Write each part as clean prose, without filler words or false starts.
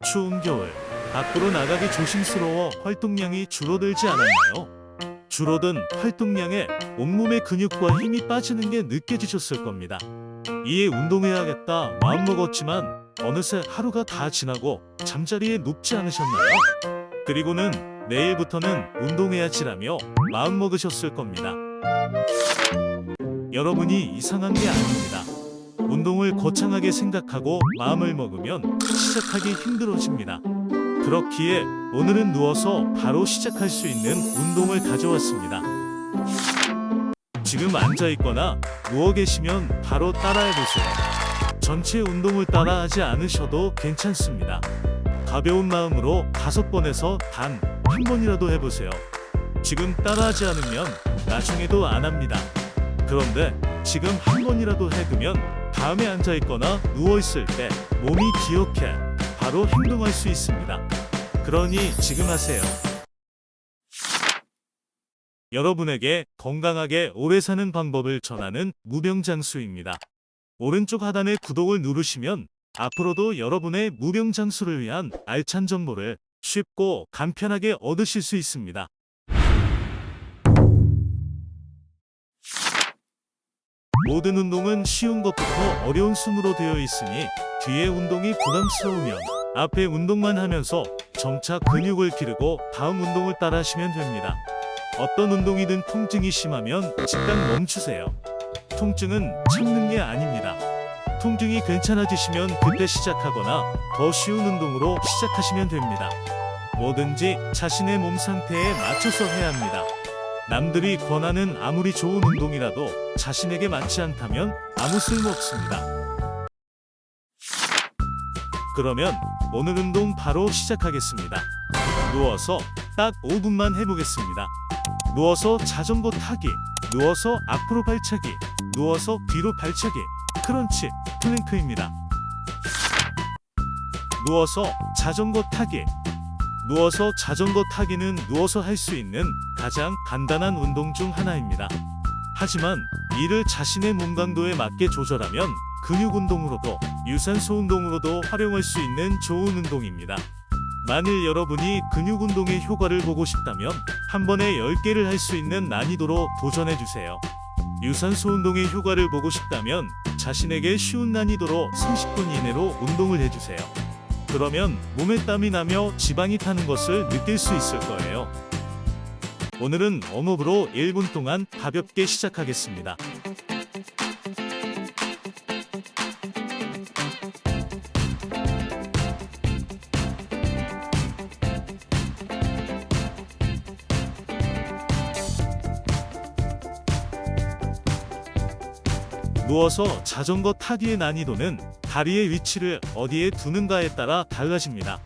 추운 겨울, 밖으로 나가기 조심스러워 활동량이 줄어들지 않았나요? 줄어든 활동량에 온몸의 근육과 힘이 빠지는 게 느껴지셨을 겁니다. 이에 운동해야겠다 마음먹었지만 어느새 하루가 다 지나고 잠자리에 눕지 않으셨나요? 그리고는 내일부터는 운동해야지라며 마음먹으셨을 겁니다. 여러분이 이상한 게 아닙니다. 운동을 거창하게 생각하고 마음을 먹으면 시작하기 힘들어집니다. 그렇기에 오늘은 누워서 바로 시작할 수 있는 운동을 가져왔습니다. 지금 앉아있거나 누워 계시면 바로 따라해보세요. 전체 운동을 따라하지 않으셔도 괜찮습니다. 가벼운 마음으로 5번에서 단 한 번이라도 해보세요. 지금 따라하지 않으면 나중에도 안 합니다. 그런데 지금 한 번이라도 해두면 다음에 앉아있거나 누워있을 때 몸이 기억해 바로 행동할 수 있습니다. 그러니 지금 하세요. 여러분에게 건강하게 오래 사는 방법을 전하는 무병장수입니다. 오른쪽 하단의 구독을 누르시면 앞으로도 여러분의 무병장수를 위한 알찬 정보를 쉽고 간편하게 얻으실 수 있습니다. 모든 운동은 쉬운 것부터 어려운 순으로 되어 있으니 뒤에 운동이 부담스러우면 앞에 운동만 하면서 점차 근육을 기르고 다음 운동을 따라 하시면 됩니다. 어떤 운동이든 통증이 심하면 잠깐 멈추세요. 통증은 참는 게 아닙니다. 통증이 괜찮아지시면 그때 시작하거나 더 쉬운 운동으로 시작하시면 됩니다. 뭐든지 자신의 몸 상태에 맞춰서 해야 합니다. 남들이 권하는 아무리 좋은 운동이라도 자신에게 맞지 않다면 아무 쓸모 없습니다. 그러면 오늘 운동 바로 시작하겠습니다. 누워서 딱 5분만 해보겠습니다. 누워서 자전거 타기, 누워서 앞으로 발차기, 누워서 뒤로 발차기, 크런치, 플랭크입니다. 누워서 자전거 타기. 누워서 자전거 타기는 누워서 할 수 있는 가장 간단한 운동 중 하나입니다. 하지만 이를 자신의 몸 강도에 맞게 조절하면 근육 운동으로도 유산소 운동으로도 활용할 수 있는 좋은 운동입니다. 만일 여러분이 근육 운동의 효과를 보고 싶다면 한 번에 10개를 할 수 있는 난이도로 도전해주세요. 유산소 운동의 효과를 보고 싶다면 자신에게 쉬운 난이도로 30분 이내로 운동을 해주세요. 그러면 몸에 땀이 나며 지방이 타는 것을 느낄 수 있을 거예요. 오늘은 웜업으로 1분 동안 가볍게 시작하겠습니다. 누워서 자전거 타기의 난이도는 다리의 위치를 어디에 두는가에 따라 달라집니다.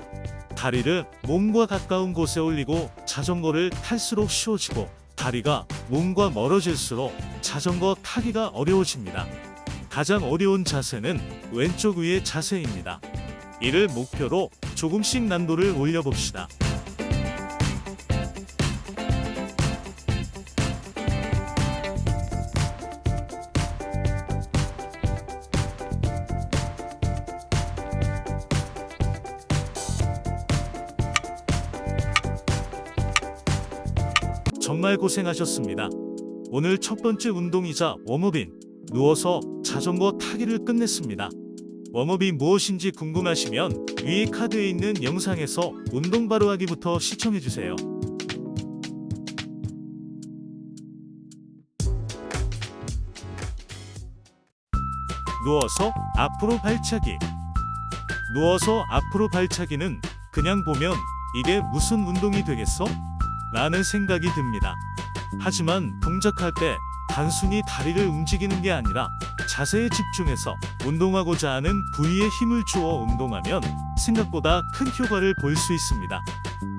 다리를 몸과 가까운 곳에 올리고 자전거를 탈수록 쉬워지고 다리가 몸과 멀어질수록 자전거 타기가 어려워집니다. 가장 어려운 자세는 왼쪽 위의 자세입니다. 이를 목표로 조금씩 난도를 올려봅시다. 정말 고생하셨습니다. 오늘 첫 번째 운동이자 웜업인 누워서 자전거 타기를 끝냈습니다. 웜업이 무엇인지 궁금하시면 위에 카드에 있는 영상에서 운동 바로 하기부터 시청해주세요. 누워서 앞으로 발차기. 누워서 앞으로 발차기는 그냥 보면 이게 무슨 운동이 되겠어? 라는 생각이 듭니다. 하지만 동작할 때 단순히 다리를 움직이는 게 아니라 자세에 집중해서 운동하고자 하는 부위에 힘을 주어 운동하면 생각보다 큰 효과를 볼 수 있습니다.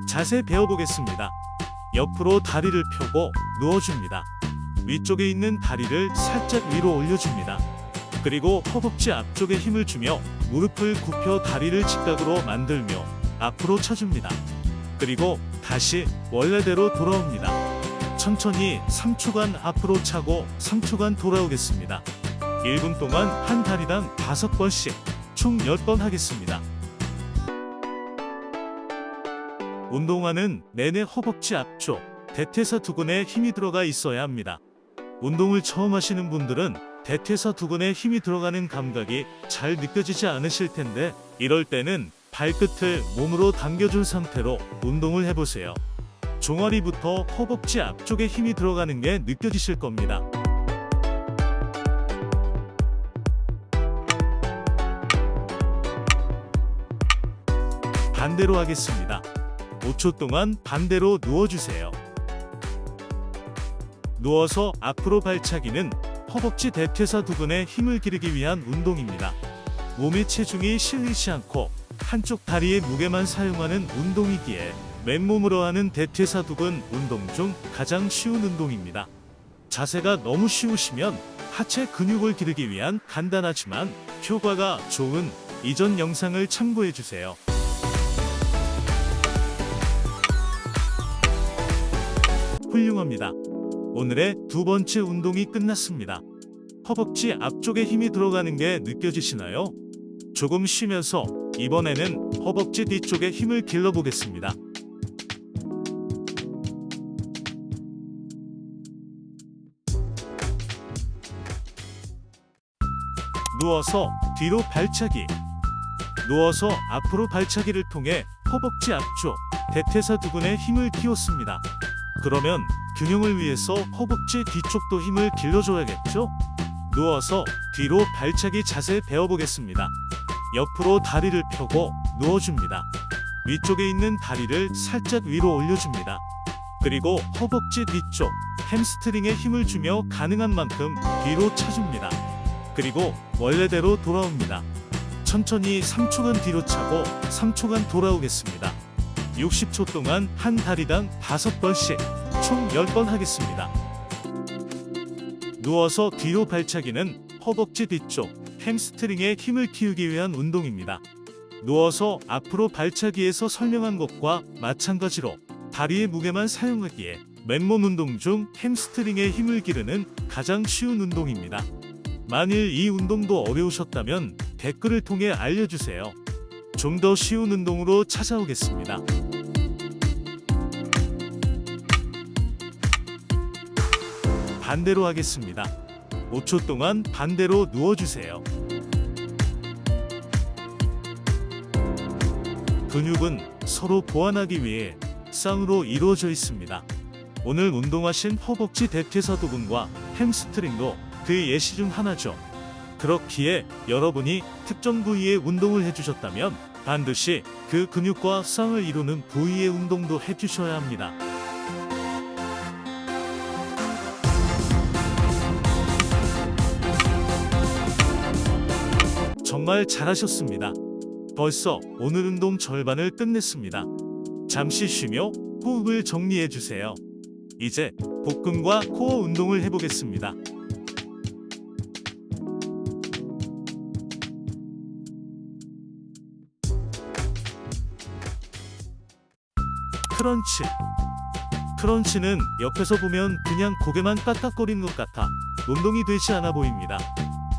자세 배워보겠습니다. 옆으로 다리를 펴고 누워줍니다. 위쪽에 있는 다리를 살짝 위로 올려줍니다. 그리고 허벅지 앞쪽에 힘을 주며 무릎을 굽혀 다리를 직각으로 만들며 앞으로 쳐줍니다. 그리고 다시 원래대로 돌아옵니다. 천천히 3초간 앞으로 차고 3초간 돌아오겠습니다. 1분 동안 한 다리당 5번씩 총 10번 하겠습니다. 운동화는 내내 허벅지 앞쪽, 대퇴사 두근에 힘이 들어가 있어야 합니다. 운동을 처음 하시는 분들은 대퇴사 두근에 힘이 들어가는 감각이 잘 느껴지지 않으실 텐데, 이럴 때는 발끝을 몸으로 당겨준 상태로 운동을 해보세요. 종아리부터 허벅지 앞쪽에 힘이 들어가는 게 느껴지실 겁니다. 반대로 하겠습니다. 5초 동안 반대로 누워주세요. 누워서 앞으로 발차기는 허벅지 대퇴사 두근에 힘을 기르기 위한 운동입니다. 몸의 체중이 실리지 않고 한쪽 다리의 무게만 사용하는 운동이기에 맨몸으로 하는 대퇴사 두근 운동 중 가장 쉬운 운동입니다. 자세가 너무 쉬우시면 하체 근육을 기르기 위한 간단하지만 효과가 좋은 이전 영상을 참고해주세요. 훌륭합니다. 오늘의 두 번째 운동이 끝났습니다. 허벅지 앞쪽에 힘이 들어가는 게 느껴지시나요? 조금 쉬면서 이번에는 허벅지 뒤쪽에 힘을 길러보겠습니다. 누워서 뒤로 발차기. 누워서 앞으로 발차기를 통해 허벅지 앞쪽, 대퇴사 두근에 힘을 키웠습니다. 그러면 균형을 위해서 허벅지 뒤쪽도 힘을 길러줘야겠죠? 누워서 뒤로 발차기 자세 배워보겠습니다. 옆으로 다리를 펴고 누워줍니다. 위쪽에 있는 다리를 살짝 위로 올려줍니다. 그리고 허벅지 뒤쪽, 햄스트링에 힘을 주며 가능한 만큼 뒤로 차줍니다. 그리고 원래대로 돌아옵니다. 천천히 3초간 뒤로 차고 3초간 돌아오겠습니다. 60초 동안 한 다리당 5번씩 총 10번 하겠습니다. 누워서 뒤로 발차기는 허벅지 뒤쪽, 햄스트링에 힘을 키우기 위한 운동입니다. 누워서 앞으로 발차기에서 설명한 것과 마찬가지로 다리의 무게만 사용하기에 맨몸 운동 중 햄스트링에 힘을 기르는 가장 쉬운 운동입니다. 만일 이 운동도 어려우셨다면 댓글을 통해 알려주세요. 좀 더 쉬운 운동으로 찾아오겠습니다. 반대로 하겠습니다. 5초 동안 반대로 누워주세요. 근육은 서로 보완하기 위해 쌍으로 이루어져 있습니다. 오늘 운동하신 허벅지 대퇴사 두근과 햄스트링도 그 예시 중 하나죠. 그렇기에 여러분이 특정 부위의 운동을 해주셨다면 반드시 그 근육과 쌍을 이루는 부위의 운동도 해주셔야 합니다. 정말 잘하셨습니다. 벌써 오늘 운동 절반을 끝냈습니다. 잠시 쉬며 호흡을 정리해주세요. 이제 복근과 코어 운동을 해보겠습니다. 크런치. 크런치는 옆에서 보면 그냥 고개만 까딱거리는 것 같아 운동이 되지 않아 보입니다.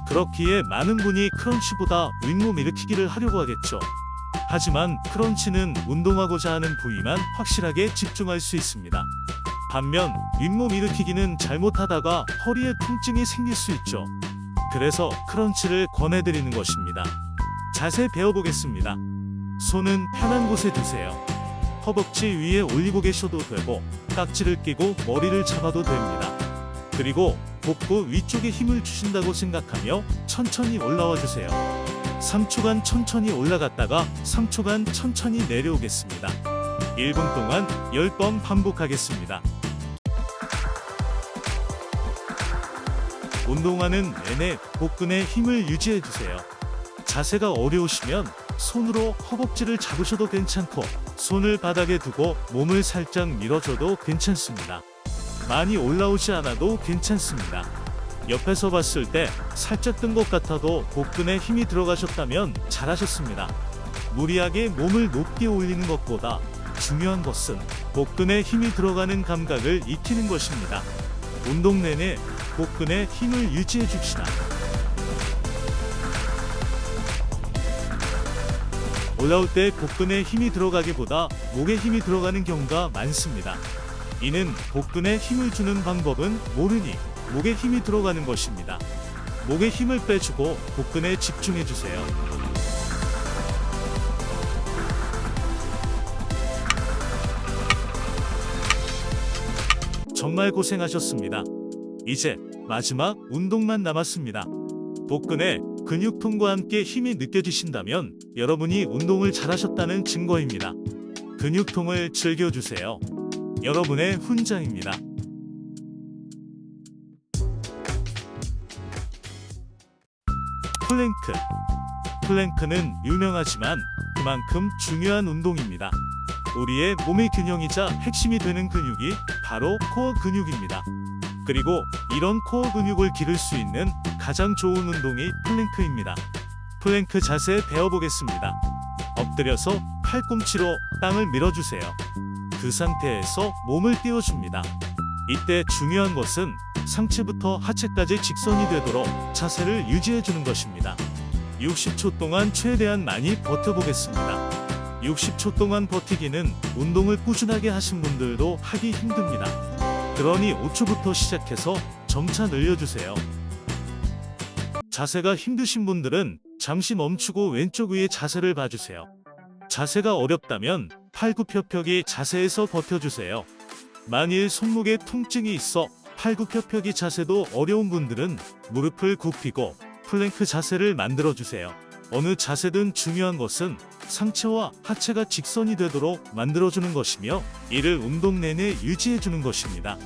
그렇기에 많은 분이 크런치보다 윗몸 일으키기를 하려고 하겠죠. 하지만 크런치는 운동하고자 하는 부위만 확실하게 집중할 수 있습니다. 반면 윗몸 일으키기는 잘못하다가 허리에 통증이 생길 수 있죠. 그래서 크런치를 권해드리는 것입니다. 자세 배워보겠습니다. 손은 편한 곳에 두세요. 허벅지 위에 올리고 계셔도 되고 깍지를 끼고 머리를 잡아도 됩니다. 그리고 복부 위쪽에 힘을 주신다고 생각하며 천천히 올라와 주세요. 3초간 천천히 올라갔다가 3초간 천천히 내려오겠습니다. 1분 동안 10번 반복하겠습니다. 운동하는 내내 복근에 힘을 유지해 주세요. 자세가 어려우시면 손으로 허벅지를 잡으셔도 괜찮고 손을 바닥에 두고 몸을 살짝 밀어줘도 괜찮습니다. 많이 올라오지 않아도 괜찮습니다. 옆에서 봤을 때 살짝 뜬 것 같아도 복근에 힘이 들어가셨다면 잘하셨습니다. 무리하게 몸을 높게 올리는 것보다 중요한 것은 복근에 힘이 들어가는 감각을 익히는 것입니다. 운동 내내 복근에 힘을 유지해 줍시다. 올라올 때 복근에 힘이 들어가기보다 목에 힘이 들어가는 경우가 많습니다. 이는 복근에 힘을 주는 방법은 모르니 목에 힘이 들어가는 것입니다. 목에 힘을 빼주고 복근에 집중해주세요. 정말 고생하셨습니다. 이제 마지막 운동만 남았습니다. 복근에 근육통과 함께 힘이 느껴지신다면 여러분이 운동을 잘하셨다는 증거입니다. 근육통을 즐겨주세요. 여러분의 훈장입니다. 플랭크. 플랭크는 유명하지만 그만큼 중요한 운동입니다. 우리의 몸의 균형이자 핵심이 되는 근육이 바로 코어 근육입니다. 그리고 이런 코어 근육을 기를 수 있는 가장 좋은 운동이 플랭크입니다. 플랭크 자세 배워보겠습니다. 엎드려서 팔꿈치로 땅을 밀어주세요. 그 상태에서 몸을 띄워줍니다. 이때 중요한 것은 상체부터 하체까지 직선이 되도록 자세를 유지해주는 것입니다. 60초 동안 최대한 많이 버텨보겠습니다. 60초 동안 버티기는 운동을 꾸준하게 하신 분들도 하기 힘듭니다. 그러니 5초부터 시작해서 점차 늘려주세요. 자세가 힘드신 분들은 잠시 멈추고 왼쪽 위에 자세를 봐주세요. 자세가 어렵다면 팔굽혀펴기 자세에서 버텨주세요. 만일 손목에 통증이 있어 팔굽혀펴기 자세도 어려운 분들은 무릎을 굽히고 플랭크 자세를 만들어주세요. 어느 자세든 중요한 것은 상체와 하체가 직선이 되도록 만들어주는 것이며 이를 운동 내내 유지해주는 것입니다.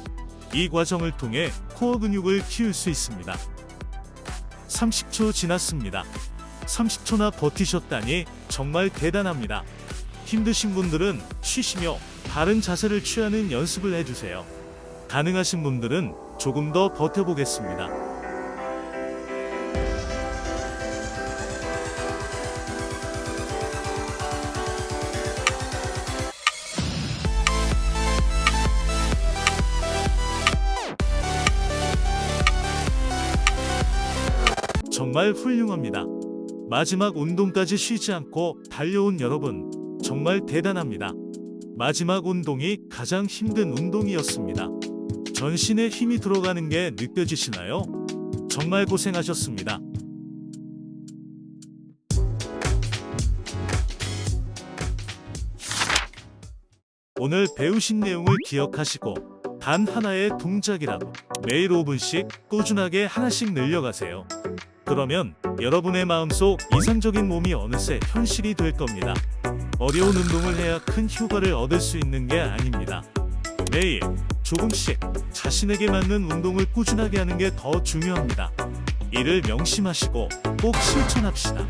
이 과정을 통해 코어 근육을 키울 수 있습니다. 30초 지났습니다. 30초나 버티셨다니 정말 대단합니다. 힘드신 분들은 쉬시며 다른 자세를 취하는 연습을 해주세요. 가능하신 분들은 조금 더 버텨보겠습니다. 정말 훌륭합니다. 마지막 운동까지 쉬지 않고 달려온 여러분, 정말 대단합니다. 마지막 운동이 가장 힘든 운동이었습니다. 전신에 힘이 들어가는 게 느껴지시나요? 정말 고생하셨습니다. 오늘 배우신 내용을 기억하시고 단 하나의 동작이라도 매일 5분씩 꾸준하게 하나씩 늘려가세요. 그러면 여러분의 마음속 이상적인 몸이 어느새 현실이 될 겁니다. 어려운 운동을 해야 큰 효과를 얻을 수 있는 게 아닙니다. 매일 조금씩 자신에게 맞는 운동을 꾸준하게 하는 게 더 중요합니다. 이를 명심하시고 꼭 실천합시다.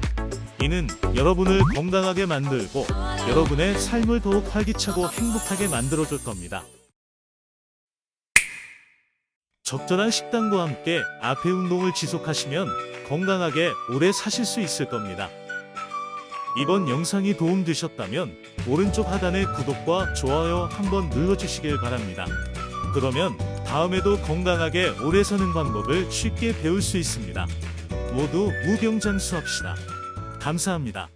이는 여러분을 건강하게 만들고 여러분의 삶을 더욱 활기차고 행복하게 만들어줄 겁니다. 적절한 식단과 함께 앞의 운동을 지속하시면 건강하게 오래 사실 수 있을 겁니다. 이번 영상이 도움되셨다면 오른쪽 하단의 구독과 좋아요 한번 눌러주시길 바랍니다. 그러면 다음에도 건강하게 오래 사는 방법을 쉽게 배울 수 있습니다. 모두 무병장수합시다. 감사합니다.